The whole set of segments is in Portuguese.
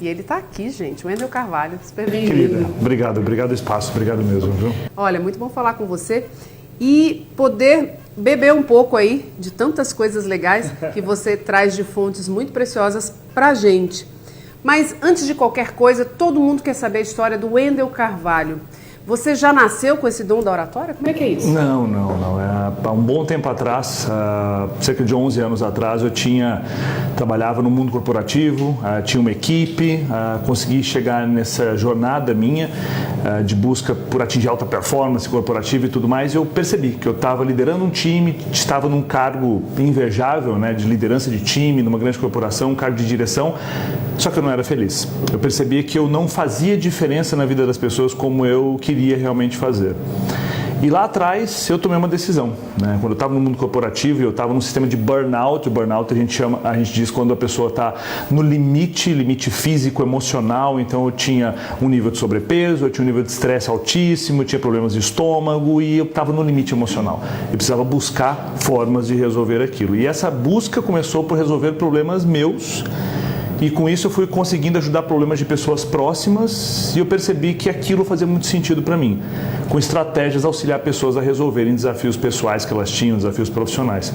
E ele está aqui, gente, o Wendel Carvalho, super Querida, bem-vindo. obrigado o espaço, obrigado mesmo, viu? Olha, muito bom falar com você e poder beber um pouco aí de tantas coisas legais que você traz de fontes muito preciosas pra gente. Mas antes de qualquer coisa, todo mundo quer saber a história do Wendel Carvalho. Você já nasceu com esse dom da oratória? Como é que é isso? Não. Há um bom tempo atrás, cerca de 11 anos atrás, eu trabalhava no mundo corporativo, tinha uma equipe, consegui chegar nessa jornada minha de busca por atingir alta performance corporativa e tudo mais. Eu percebi que eu estava liderando um time, estava num cargo invejável, né, de liderança de time, numa grande corporação, um cargo de direção, só que eu não era feliz. Eu percebi que eu não fazia diferença na vida das pessoas como eu queria realmente fazer. E lá atrás eu tomei uma decisão, né? Quando eu estava no mundo corporativo e eu estava num sistema de burnout. O burnout a gente diz quando a pessoa está no limite físico, emocional. Então eu tinha um nível de sobrepeso, eu tinha um nível de estresse altíssimo, eu tinha problemas de estômago e eu estava no limite emocional. Eu precisava buscar formas de resolver aquilo. E essa busca começou por resolver problemas meus. E com isso eu fui conseguindo ajudar problemas de pessoas próximas e eu percebi que aquilo fazia muito sentido para mim, com estratégias auxiliar pessoas a resolverem desafios pessoais que elas tinham, desafios profissionais.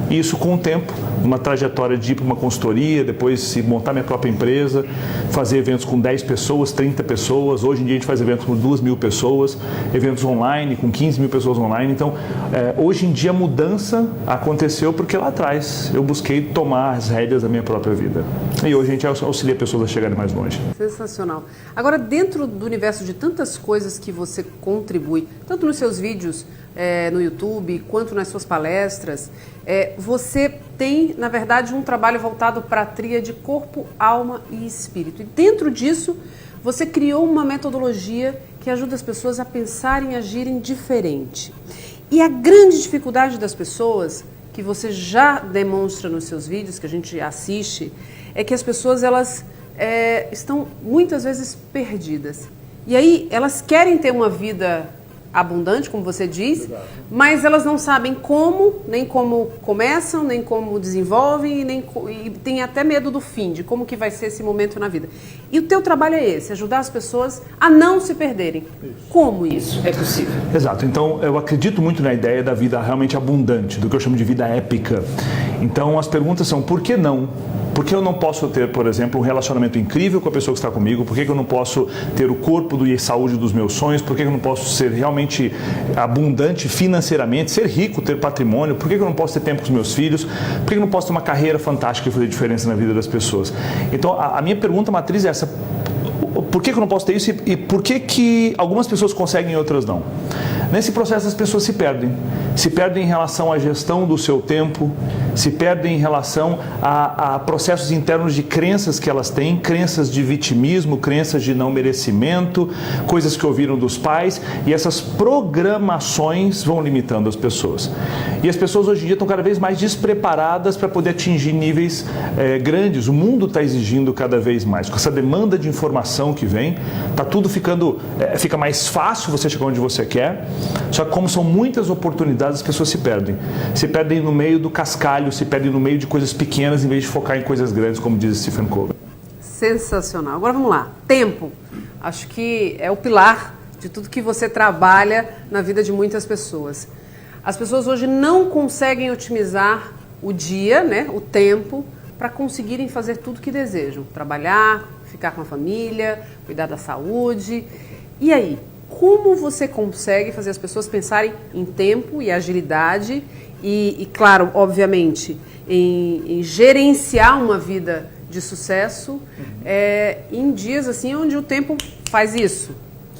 E isso com o tempo, uma trajetória de ir para uma consultoria, depois montar minha própria empresa, fazer eventos com 10 pessoas, 30 pessoas. Hoje em dia a gente faz eventos com 2.000 pessoas, eventos online com 15.000 pessoas online. Então, hoje em dia a mudança aconteceu porque lá atrás eu busquei tomar as rédeas da minha própria vida. E hoje a gente auxilia pessoas a chegarem mais longe. Sensacional. Agora, dentro do universo de tantas coisas que você contribui, tanto nos seus vídeos no YouTube, quanto nas suas palestras, você tem, na verdade, um trabalho voltado para a tríade corpo, alma e espírito. E dentro disso, você criou uma metodologia que ajuda as pessoas a pensarem e agirem diferente. E a grande dificuldade das pessoas, que você já demonstra nos seus vídeos, que a gente assiste, é que as pessoas elas estão muitas vezes perdidas. E aí elas querem ter uma vida abundante, como você diz, mas elas não sabem como, nem como começam, nem como desenvolvem, e tem até medo do fim, de como que vai ser esse momento na vida. E o teu trabalho é esse, ajudar as pessoas a não se perderem. Isso. Como isso é possível? Exato. Então, eu acredito muito na ideia da vida realmente abundante, do que eu chamo de vida épica. Então, as perguntas são, por que não? Por que eu não posso ter, por exemplo, um relacionamento incrível com a pessoa que está comigo? Por que eu não posso ter o corpo e a saúde dos meus sonhos? Por que eu não posso ser realmente abundante financeiramente, ser rico, ter patrimônio? Por que eu não posso ter tempo com os meus filhos? Por que eu não posso ter uma carreira fantástica e fazer diferença na vida das pessoas? Então, a minha pergunta matriz é essa. Por que eu não posso ter isso e por que algumas pessoas conseguem e outras não? Nesse processo as pessoas se perdem em relação à gestão do seu tempo, se perdem em relação a processos internos de crenças que elas têm, crenças de vitimismo, crenças de não merecimento, coisas que ouviram dos pais, e essas programações vão limitando as pessoas. E as pessoas hoje em dia estão cada vez mais despreparadas para poder atingir níveis grandes. O mundo está exigindo cada vez mais. Com essa demanda de informação que vem, está tudo fica mais fácil você chegar onde você quer, só que como são muitas oportunidades, as pessoas se perdem. Se perdem no meio do cascalho, se perdem no meio de coisas pequenas, em vez de focar em coisas grandes, como diz Stephen Covey. Sensacional. Agora vamos lá. Tempo. Acho que é o pilar de tudo que você trabalha na vida de muitas pessoas. As pessoas hoje não conseguem otimizar o dia, né, o tempo, para conseguirem fazer tudo que desejam. Trabalhar, ficar com a família, cuidar da saúde. E aí, como você consegue fazer as pessoas pensarem em tempo e agilidade e claro, obviamente, em gerenciar uma vida de sucesso em dias assim onde o tempo faz isso?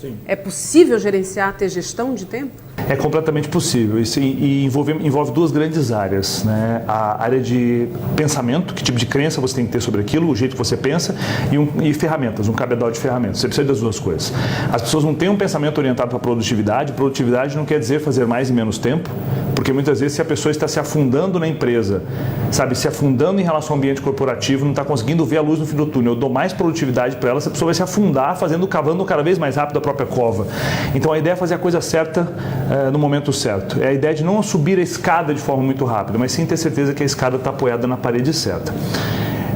Sim. É possível gerenciar, ter gestão de tempo? É completamente possível e envolve duas grandes áreas, né? A área de pensamento, que tipo de crença você tem que ter sobre aquilo, o jeito que você pensa, e ferramentas, um cabedal de ferramentas. Você precisa das duas coisas. As pessoas não têm um pensamento orientado para produtividade. Produtividade não quer dizer fazer mais em menos tempo, porque muitas vezes se a pessoa está se afundando na empresa, sabe, se afundando em relação ao ambiente corporativo, não está conseguindo ver a luz no fim do túnel, eu dou mais produtividade para ela, essa pessoa vai se afundar cavando cada vez mais rápido a própria cova. Então a ideia é fazer a coisa certa no momento certo. É a ideia de não subir a escada de forma muito rápida, mas sim ter certeza que a escada está apoiada na parede certa.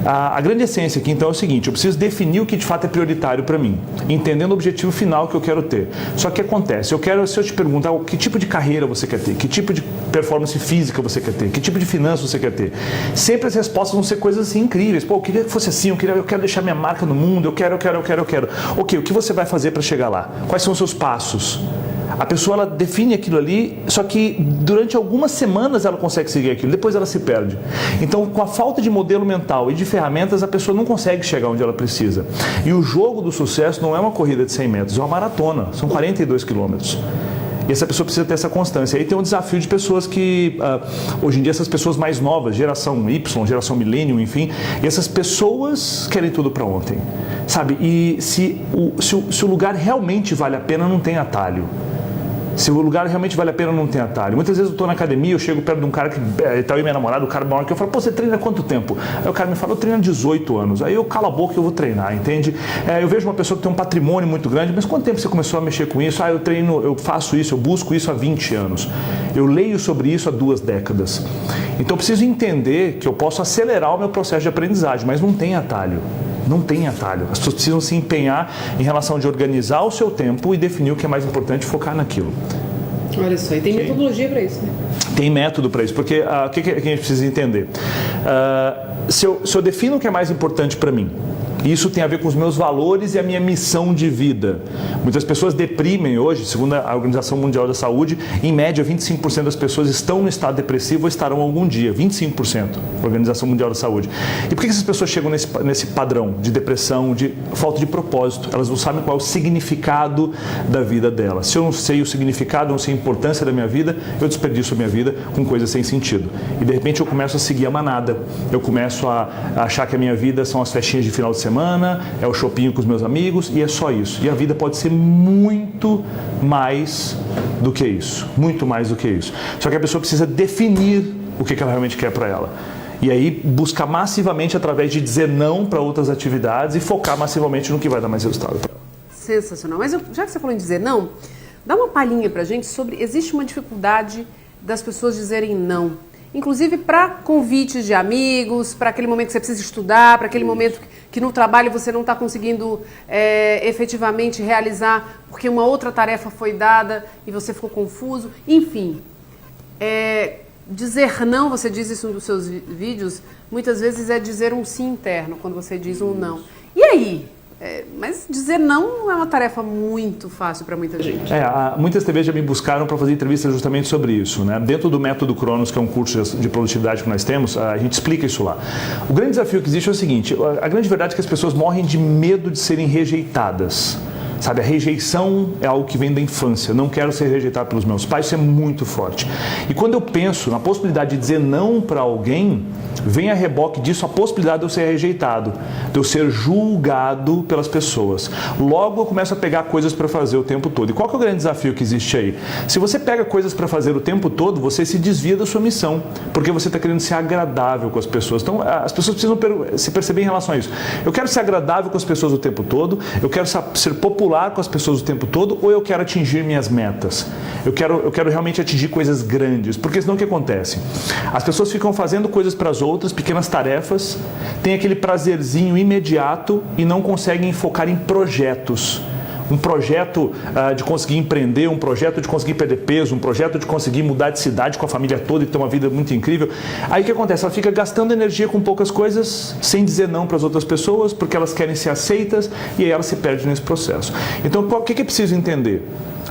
A grande essência aqui, então, é o seguinte: eu preciso definir o que de fato é prioritário para mim, entendendo o objetivo final que eu quero ter. Só que acontece, se eu te perguntar que tipo de carreira você quer ter, que tipo de performance física você quer ter, que tipo de finanças você quer ter, sempre as respostas vão ser coisas assim incríveis. Pô, eu queria que fosse assim, eu quero deixar minha marca no mundo, eu quero. Ok, o que você vai fazer para chegar lá? Quais são os seus passos? A pessoa, ela define aquilo ali, só que durante algumas semanas ela consegue seguir aquilo, depois ela se perde. Então, com a falta de modelo mental e de ferramentas, a pessoa não consegue chegar onde ela precisa. E o jogo do sucesso não é uma corrida de 100 metros, é uma maratona, são 42 quilômetros. E essa pessoa precisa ter essa constância. Aí tem um desafio de pessoas que, hoje em dia, essas pessoas mais novas, geração Y, geração millennium, enfim, e essas pessoas querem tudo para ontem, sabe? E se o lugar realmente vale a pena, não tem atalho. Se o lugar realmente vale a pena, não tem atalho. Muitas vezes eu estou na academia, eu chego perto de um cara que está aí, minha namorada, o cara maior que eu falo, pô, você treina há quanto tempo? Aí o cara me fala, eu treino há 18 anos. Aí eu calo a boca e eu vou treinar, entende? Eu vejo uma pessoa que tem um patrimônio muito grande, mas quanto tempo você começou a mexer com isso? Eu treino, eu faço isso, eu busco isso há 20 anos. Eu leio sobre isso há 2 décadas. Então eu preciso entender que eu posso acelerar o meu processo de aprendizagem, mas não tem atalho. Não tem atalho. As pessoas precisam se empenhar em relação de organizar o seu tempo e definir o que é mais importante e focar naquilo. Olha só, e tem metodologia para isso, né? Tem método para isso, porque o que a gente precisa entender? Se eu defino o que é mais importante para mim, isso tem a ver com os meus valores e a minha missão de vida. Muitas pessoas deprimem hoje, segundo a Organização Mundial da Saúde, em média 25% das pessoas estão no estado depressivo ou estarão algum dia. 25%, Organização Mundial da Saúde. E por que essas pessoas chegam nesse padrão de depressão, de falta de propósito? Elas não sabem qual é o significado da vida delas. Se eu não sei o significado, não sei a importância da minha vida, eu desperdiço a minha vida com coisas sem sentido. E de repente eu começo a seguir a manada. Eu começo a achar que a minha vida são as festinhas de final de semana, é o shopping com os meus amigos e é só isso. E a vida pode ser muito mais do que isso. Muito mais do que isso. Só que a pessoa precisa definir o que ela realmente quer para ela. E aí buscar massivamente através de dizer não para outras atividades e focar massivamente no que vai dar mais resultado para ela. Sensacional. Mas já que você falou em dizer não, dá uma palhinha pra gente sobre... Existe uma dificuldade das pessoas dizerem não. Inclusive para convites de amigos, para aquele momento que você precisa estudar, para aquele momento que no trabalho você não está conseguindo efetivamente realizar porque uma outra tarefa foi dada e você ficou confuso. Enfim, dizer não, você diz isso nos seus vídeos, muitas vezes é dizer um sim interno, quando você diz um não. E aí? Mas dizer não é uma tarefa muito fácil para muita gente. Muitas TVs já me buscaram para fazer entrevistas justamente sobre isso, né? Dentro do Método Cronos, que é um curso de produtividade que nós temos, a gente explica isso lá. O grande desafio que existe é o seguinte: a grande verdade é que as pessoas morrem de medo de serem rejeitadas. Sabe, a rejeição é algo que vem da infância. Não quero ser rejeitado pelos meus pais, isso é muito forte. E quando eu penso na possibilidade de dizer não para alguém, vem a reboque disso a possibilidade de eu ser rejeitado, de eu ser julgado pelas pessoas. Logo eu começo a pegar coisas para fazer o tempo todo. E qual que é o grande desafio que existe aí? Se você pega coisas para fazer o tempo todo, você se desvia da sua missão, porque você está querendo ser agradável com as pessoas. Então as pessoas precisam se perceber em relação a isso. Eu quero ser agradável com as pessoas o tempo todo, eu quero ser popular com as pessoas o tempo todo, ou eu quero atingir minhas metas? Eu quero realmente atingir coisas grandes, porque senão o que acontece? As pessoas ficam fazendo coisas para as outras, pequenas tarefas, tem aquele prazerzinho imediato e não conseguem focar em projetos. Um projeto de conseguir empreender, um projeto de conseguir perder peso, um projeto de conseguir mudar de cidade com a família toda e ter uma vida muito incrível. Aí o que acontece? Ela fica gastando energia com poucas coisas, sem dizer não para as outras pessoas, porque elas querem ser aceitas, e aí ela se perde nesse processo. Então, o que é preciso entender?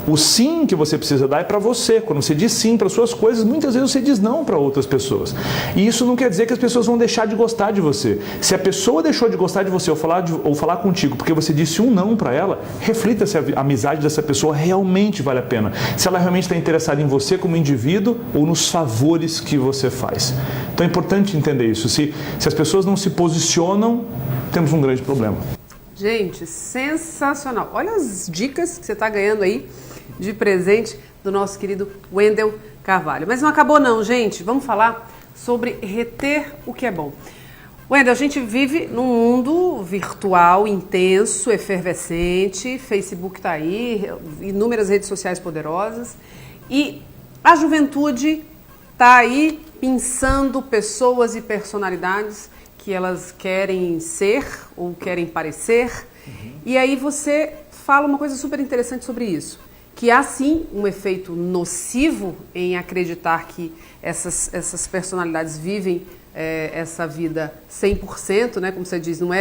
O sim que você precisa dar é para você. Quando você diz sim para suas coisas, muitas vezes você diz não para outras pessoas. E isso não quer dizer que as pessoas vão deixar de gostar de você. Se a pessoa deixou de gostar de você ou falar contigo porque você disse um não para ela, reflita se a amizade dessa pessoa realmente vale a pena. Se ela realmente está interessada em você como indivíduo ou nos favores que você faz. Então é importante entender isso. Se as pessoas não se posicionam, temos um grande problema. Gente, sensacional. Olha as dicas que você está ganhando aí de presente do nosso querido Wendel Carvalho. Mas não acabou não, gente. Vamos falar sobre reter o que é bom. Wendel, a gente vive num mundo virtual, intenso, efervescente. Facebook está aí, inúmeras redes sociais poderosas. E a juventude está aí pensando pessoas e personalidades que que elas querem ser ou querem parecer. E aí você fala uma coisa super interessante sobre isso, que há sim um efeito nocivo em acreditar que essas personalidades vivem essa vida 100%, né? Como você diz, não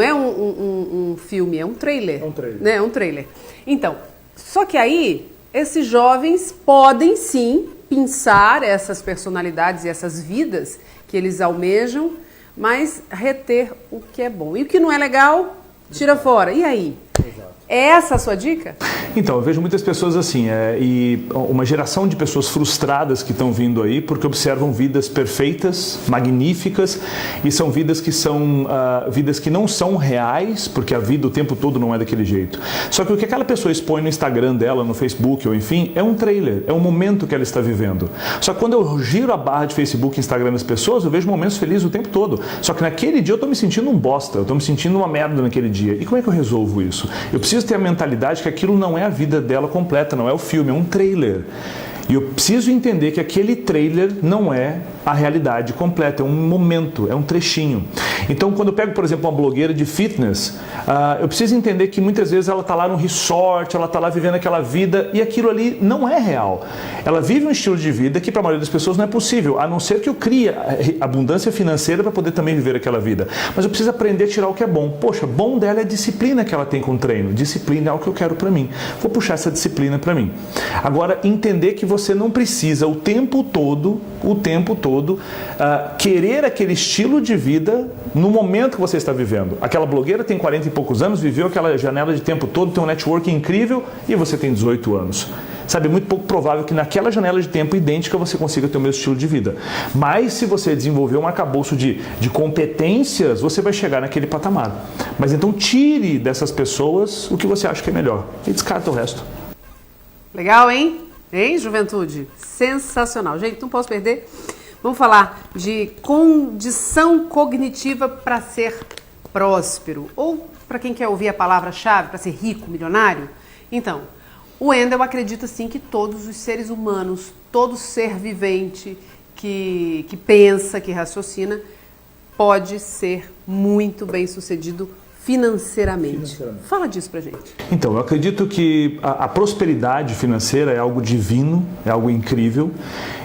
é um filme, é um trailer. É um trailer. Né? É um trailer. Então, só que aí, esses jovens podem sim pensar essas personalidades e essas vidas que eles almejam, mas reter o que é bom. E o que não é legal, tira fora. E aí? Exato. É essa a sua dica? Então, eu vejo muitas pessoas assim, e uma geração de pessoas frustradas que estão vindo aí porque observam vidas perfeitas, magníficas, e são vidas que vidas que não são reais, porque a vida o tempo todo não é daquele jeito. Só que o que aquela pessoa expõe no Instagram dela, no Facebook, ou enfim, é um trailer, é um momento que ela está vivendo. Só que quando eu giro a barra de Facebook e Instagram das pessoas, eu vejo momentos felizes o tempo todo. Só que naquele dia eu estou me sentindo um bosta, eu estou me sentindo uma merda naquele dia. E como é que eu resolvo isso? Eu preciso ter a mentalidade que aquilo não é a vida dela completa, não é o filme, é um trailer. E eu preciso entender que aquele trailer não é a realidade completa, é um momento, é um trechinho. Então, quando eu pego, por exemplo, uma blogueira de fitness, eu preciso entender que muitas vezes ela está lá num resort, ela está lá vivendo aquela vida e aquilo ali não é real. Ela vive um estilo de vida que para a maioria das pessoas não é possível, a não ser que eu crie abundância financeira para poder também viver aquela vida. Mas eu preciso aprender a tirar o que é bom. Poxa, bom dela é a disciplina que ela tem com o treino. Disciplina é o que eu quero para mim. Vou puxar essa disciplina para mim. Agora, entender que você não precisa o tempo todo, querer aquele estilo de vida no momento que você está vivendo. Aquela blogueira tem 40 e poucos anos, viveu aquela janela de tempo todo, tem um network incrível e você tem 18 anos. Sabe, é muito pouco provável que naquela janela de tempo idêntica você consiga ter o mesmo estilo de vida. Mas se você desenvolver um arcabouço de competências, você vai chegar naquele patamar. Mas então tire dessas pessoas o que você acha que é melhor e descarta o resto. Legal, hein? Hein, juventude? Sensacional. Gente, não posso perder. Vamos falar de condição cognitiva para ser próspero. Ou, para quem quer ouvir a palavra-chave, para ser rico, milionário. Então, o Wendel acredita sim que todos os seres humanos, todo ser vivente que pensa, que raciocina, pode ser muito bem sucedido financeiramente. Fala disso pra gente. Então, eu acredito que a prosperidade financeira é algo divino, é algo incrível.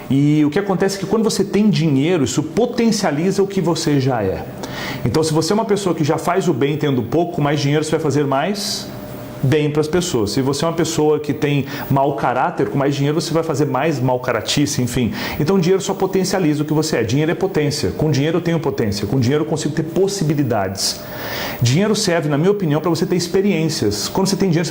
E o que acontece é que quando você tem dinheiro, isso potencializa o que você já é. Então, se você é uma pessoa que já faz o bem tendo pouco, mais dinheiro você vai fazer mais bem para as pessoas. Se você é uma pessoa que tem mau caráter, com mais dinheiro você vai fazer mais mau caratice, enfim. Então o dinheiro só potencializa o que você é. Dinheiro é potência. Com dinheiro eu tenho potência. Com dinheiro eu consigo ter possibilidades. Dinheiro serve, na minha opinião, para você ter experiências. Quando você tem dinheiro,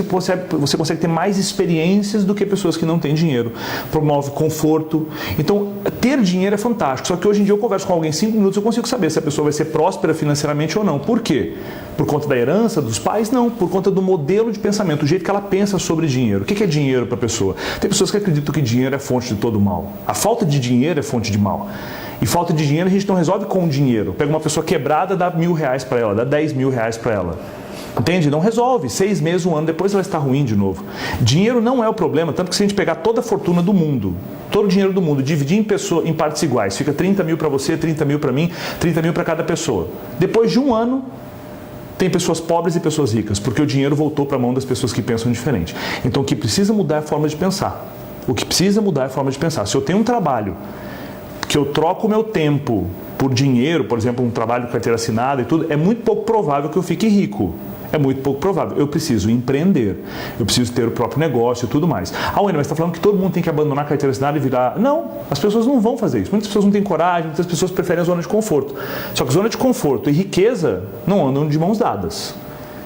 você consegue ter mais experiências do que pessoas que não têm dinheiro. Promove conforto. Então, ter dinheiro é fantástico. Só que hoje em dia eu converso com alguém em 5 minutos, eu consigo saber se a pessoa vai ser próspera financeiramente ou não. Por quê? Por conta da herança dos pais? Não. Por conta do modelo de pensamento, o jeito que ela pensa sobre dinheiro. O que é dinheiro para a pessoa? Tem pessoas que acreditam que dinheiro é fonte de todo mal. A falta de dinheiro é fonte de mal. E falta de dinheiro a gente não resolve com dinheiro. Pega uma pessoa quebrada, dá R$1.000 para ela, dá R$10.000 para ela. Entende? Não resolve. 6 meses, 1 ano depois ela está ruim de novo. Dinheiro não é o problema, tanto que se a gente pegar toda a fortuna do mundo, todo o dinheiro do mundo, dividir em partes iguais, fica 30 mil para você, 30 mil para mim, 30 mil para cada pessoa. Depois de 1 ano, tem pessoas pobres e pessoas ricas, porque o dinheiro voltou para a mão das pessoas que pensam diferente. Então o que precisa mudar é a forma de pensar. O que precisa mudar é a forma de pensar. Se eu tenho um trabalho que eu troco o meu tempo por dinheiro, por exemplo, um trabalho com carteira assinada e tudo, é muito pouco provável que eu fique rico. É muito pouco provável. Eu preciso empreender. Eu preciso ter o próprio negócio e tudo mais. Wendel, mas você está falando que todo mundo tem que abandonar a carteira assinada e virar... Não, as pessoas não vão fazer isso. Muitas pessoas não têm coragem, muitas pessoas preferem a zona de conforto. Só que zona de conforto e riqueza não andam de mãos dadas.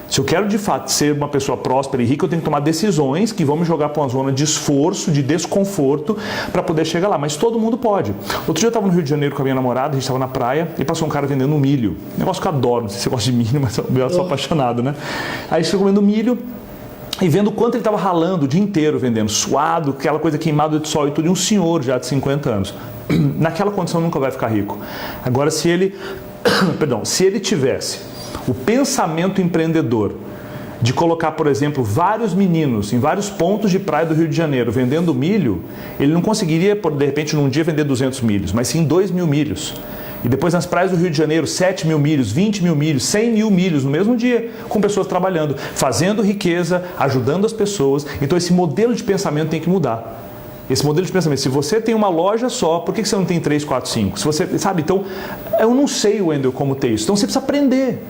Se eu quero de fato ser uma pessoa próspera e rica, eu tenho que tomar decisões que vão me jogar para uma zona de esforço, de desconforto, para poder chegar lá. Mas todo mundo pode. Outro dia eu estava no Rio de Janeiro com a minha namorada, a gente estava na praia e passou um cara vendendo milho. Negócio que eu adoro, não sei se você gosta de milho, mas eu sou apaixonado, né? Aí chegou comendo milho e vendo o quanto ele estava ralando o dia inteiro vendendo, suado, aquela coisa queimada de sol e tudo, e um senhor já de 50 anos. Naquela condição nunca vai ficar rico. Agora, se ele tivesse o pensamento empreendedor de colocar, por exemplo, vários meninos em vários pontos de praia do Rio de Janeiro vendendo milho, ele não conseguiria, de repente, num dia vender 200 milhos, mas sim 2.000 milhos. E depois nas praias do Rio de Janeiro, 7 mil milhos, 20 mil milhos, 100 mil milhos no mesmo dia, com pessoas trabalhando, fazendo riqueza, ajudando as pessoas. Então esse modelo de pensamento tem que mudar. Esse modelo de pensamento, se você tem uma loja só, por que você não tem 3, 4, 5? Se você, sabe, então, eu não sei, Wendel, como ter isso. Então você precisa aprender.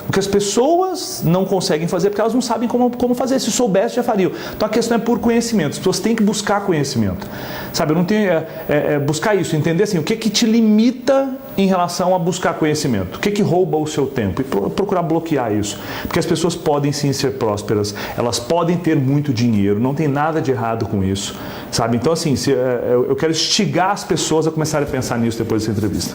O que as pessoas não conseguem fazer porque elas não sabem como fazer. Se soubesse, já fariam. Então a questão é por conhecimento. As pessoas têm que buscar conhecimento. Sabe, eu não tenho buscar isso, entender assim, o que te limita em relação a buscar conhecimento? O que rouba o seu tempo? E procurar bloquear isso. Porque as pessoas podem sim ser prósperas, elas podem ter muito dinheiro, não tem nada de errado com isso. Sabe? Então assim, eu quero instigar as pessoas a começarem a pensar nisso depois dessa entrevista.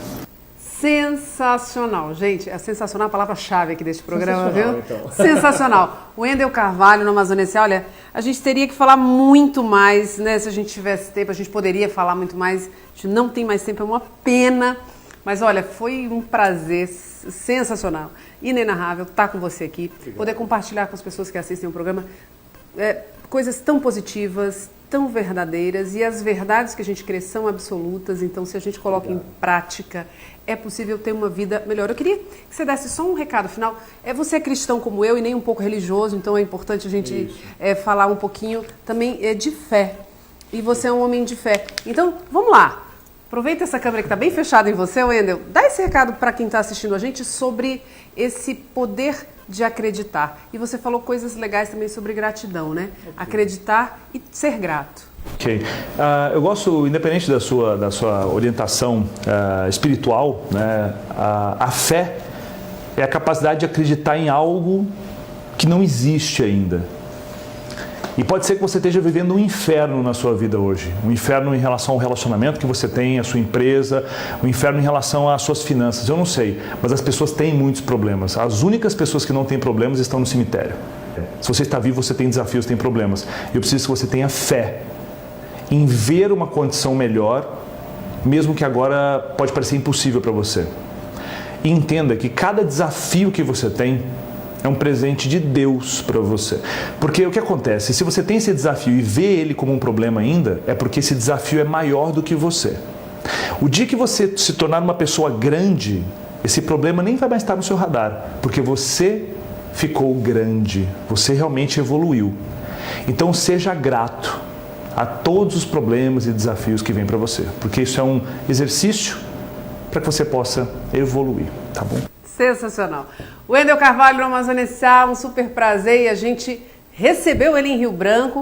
Sensacional, gente, é sensacional a palavra-chave aqui deste programa, viu? Então. Sensacional. O Wendel Carvalho no Amazonense, olha, a gente teria que falar muito mais, né? Se a gente tivesse tempo, a gente poderia falar muito mais. A gente não tem mais tempo, é uma pena. Mas olha, foi um prazer sensacional, inenarrável estar com você aqui, poder compartilhar com as pessoas que assistem o programa coisas tão positivas, tão verdadeiras, e as verdades que a gente crê são absolutas. Então, se a gente coloca em prática, é possível ter uma vida melhor. Eu queria que você desse só um recado final. Você é cristão como eu e nem um pouco religioso, então é importante a gente falar um pouquinho também de fé. E você é um homem de fé. Então, vamos lá. Aproveita essa câmera que está bem fechada em você, Wendel. Dá esse recado para quem está assistindo a gente sobre esse poder de acreditar. E você falou coisas legais também sobre gratidão, né? Okay. Acreditar e ser grato. Ok. Eu gosto, independente da sua orientação espiritual, né, a fé é a capacidade de acreditar em algo que não existe ainda. E pode ser que você esteja vivendo um inferno na sua vida hoje. Um inferno em relação ao relacionamento que você tem, a sua empresa, um inferno em relação às suas finanças. Eu não sei, mas as pessoas têm muitos problemas. As únicas pessoas que não têm problemas estão no cemitério. Se você está vivo, você tem desafios, tem problemas. Eu preciso que você tenha fé em ver uma condição melhor, mesmo que agora pode parecer impossível para você. E entenda que cada desafio que você tem é um presente de Deus para você. Porque o que acontece? Se você tem esse desafio e vê ele como um problema ainda, é porque esse desafio é maior do que você. O dia que você se tornar uma pessoa grande, esse problema nem vai mais estar no seu radar, porque você ficou grande, você realmente evoluiu. Então seja grato a todos os problemas e desafios que vêm para você, porque isso é um exercício para que você possa evoluir, tá bom? Sensacional. Wendel Carvalho no Amazonense, um super prazer, e a gente recebeu ele em Rio Branco.